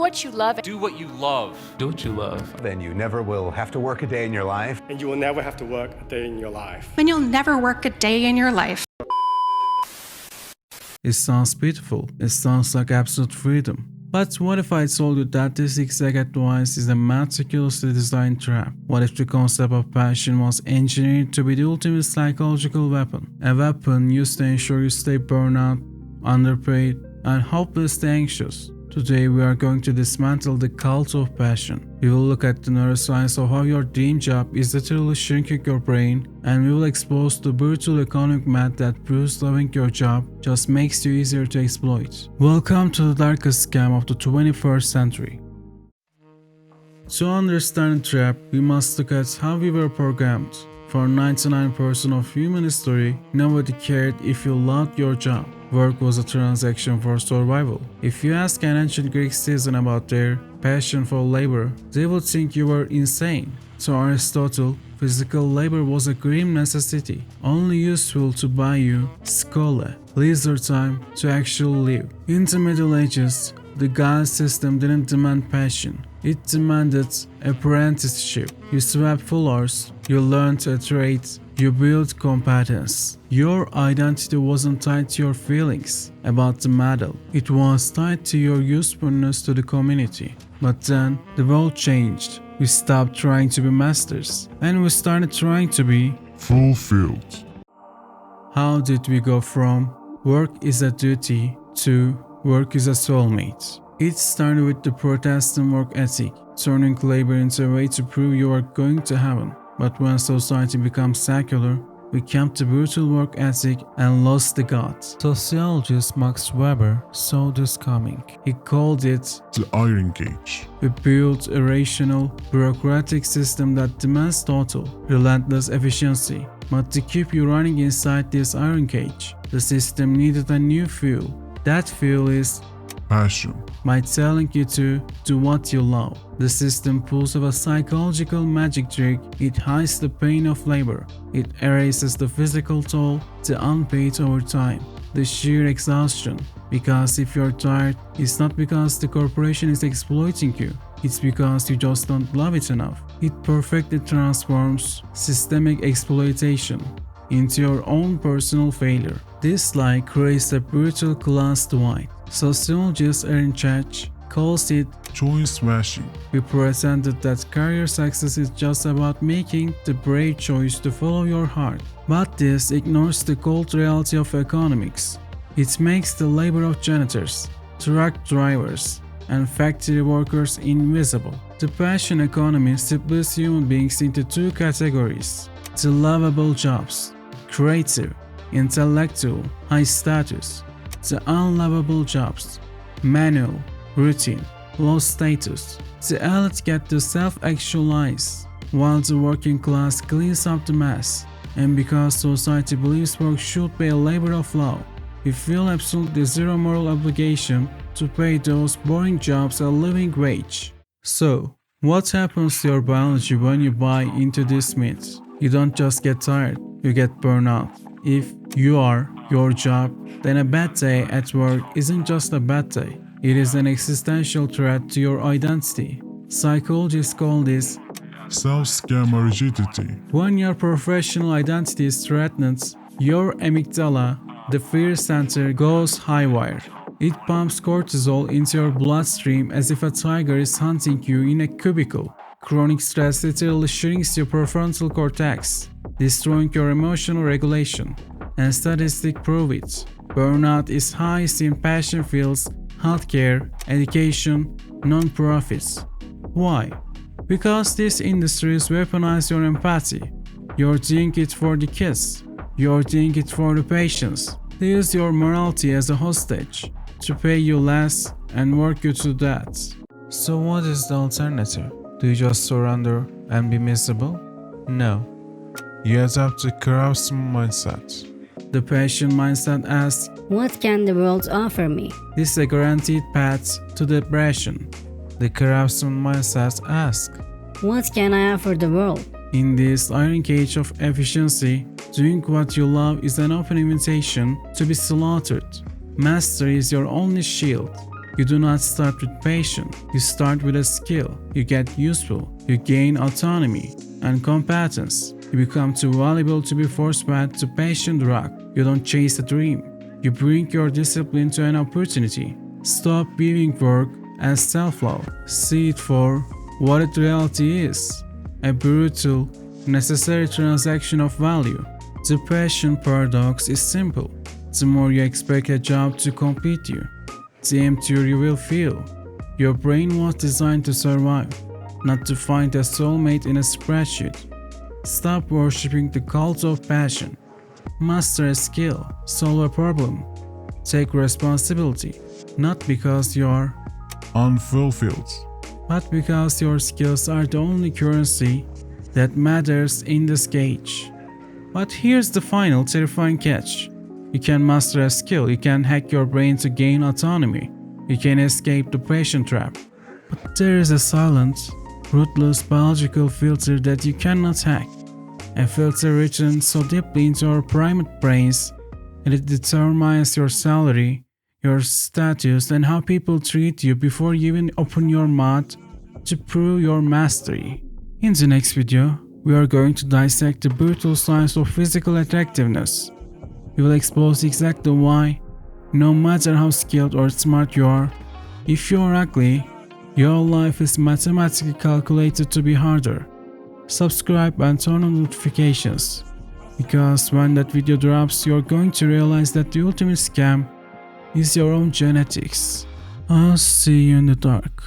what you love. Do what you love. Do what you love. Then you never will have to work a day in your life. And you will never have to work a day in your life. When you'll never work a day in your life. It sounds beautiful. It sounds like absolute freedom. But what if I told you that this exact advice is a meticulously designed trap? What if the concept of passion was engineered to be the ultimate psychological weapon? A weapon used to ensure you stay burnout, underpaid, and hopelessly anxious. Today we are going to dismantle the cult of passion. We will look at the neuroscience of how your dream job is literally shrinking your brain, and we will expose the brutal economic math that proves loving your job just makes you easier to exploit. Welcome to the darkest scam of the 21st century. To understand the trap, we must look at how we were programmed. For 99% of human history, nobody cared if you loved your job. Work was a transaction for survival. If you ask an ancient Greek citizen about their passion for labor, they would think you were insane. To Aristotle, physical labor was a grim necessity, only useful to buy you skole, leisure time to actually live. In the Middle Ages, the caste system didn't demand passion. It demanded apprenticeship. You swept floors, you learned a trade, you built competence. Your identity wasn't tied to your feelings about the medal. It was tied to your usefulness to the community. But then, the world changed. We stopped trying to be masters, and we started trying to be fulfilled. How did we go from work is a duty to work is a soulmate? It started with the Protestant work ethic, turning labor into a way to prove you are going to heaven. But when society becomes secular, we kept the brutal work ethic and lost the gods. Sociologist Max Weber saw this coming. He called it the iron cage. We built a rational, bureaucratic system that demands total, relentless efficiency. But to keep you running inside this iron cage, the system needed a new fuel. That fuel is passion. By telling you to do what you love, the system pulls off a psychological magic trick. It hides the pain of labor. It erases the physical toll, the unpaid overtime, the sheer exhaustion. Because if you're tired, it's not because the corporation is exploiting you. It's because you just don't love it enough. It perfectly transforms systemic exploitation into your own personal failure. This lie creates a brutal class divide. Sociologist Erin Chach calls it choicewashing. We pretended that career success is just about making the brave choice to follow your heart. But this ignores the cold reality of economics. It makes the labor of janitors, truck drivers, and factory workers invisible. The passion economy splits human beings into two categories: the lovable jobs, creative, intellectual, high status; the unlovable jobs, manual, routine, low status. The elite get to self-actualize, while the working class cleans up the mess. And because society believes work should be a labor of love, we feel absolutely zero moral obligation to pay those boring jobs a living wage. So, what happens to your biology when you buy into this myth? You don't just get tired, you get burnout. If you are your job, then a bad day at work isn't just a bad day. It is an existential threat to your identity. Psychologists call this self-scam rigidity. When your professional identity is threatened, your amygdala, the fear center, goes haywire. It pumps cortisol into your bloodstream as if a tiger is hunting you in a cubicle. Chronic stress literally shrinks your prefrontal cortex, destroying your emotional regulation. And statistics prove it. Burnout is highest in passion fields, healthcare, education, non-profits. Why? Because these industries weaponize your empathy. You're doing it for the kids. You're doing it for the patients. They use your morality as a hostage to pay you less and work you to death. So what is the alternative? Do you just surrender and be miserable? No. You adapt the Craftsman Mindset. The passion mindset asks, what can the world offer me? This is a guaranteed path to depression. The Craftsman mindset asks, what can I offer the world? In this iron cage of efficiency, doing what you love is an open invitation to be slaughtered. Mastery is your only shield. You do not start with passion, you start with a skill. You get useful, you gain autonomy and competence. You become too valuable to be force-fed to passion drug. You don't chase a dream, you bring your discipline to an opportunity. Stop viewing work as self-love. See it for what it reality is. A brutal, necessary transaction of value. The passion paradox is simple. The more you expect a job to complete you, the emptier you will feel. Your brain was designed to survive, not to find a soulmate in a spreadsheet. Stop worshipping the cult of passion. Master a skill, solve a problem, take responsibility, not because you are Unfulfilled. but because your skills are the only currency that matters in this cage. But here's the final terrifying catch. You can master a skill, you can hack your brain to gain autonomy, you can escape the passion trap. But there is a silent, ruthless biological filter that you cannot hack. A filter written so deeply into our primate brains that it determines your salary, your status, and how people treat you before you even open your mouth to prove your mastery. In the next video, we are going to dissect the brutal science of physical attractiveness. We will expose exactly why, no matter how skilled or smart you are, if you are ugly, your life is mathematically calculated to be harder. Subscribe and turn on notifications, because when that video drops, you're going to realize that the ultimate scam is your own genetics. I'll see you in the dark.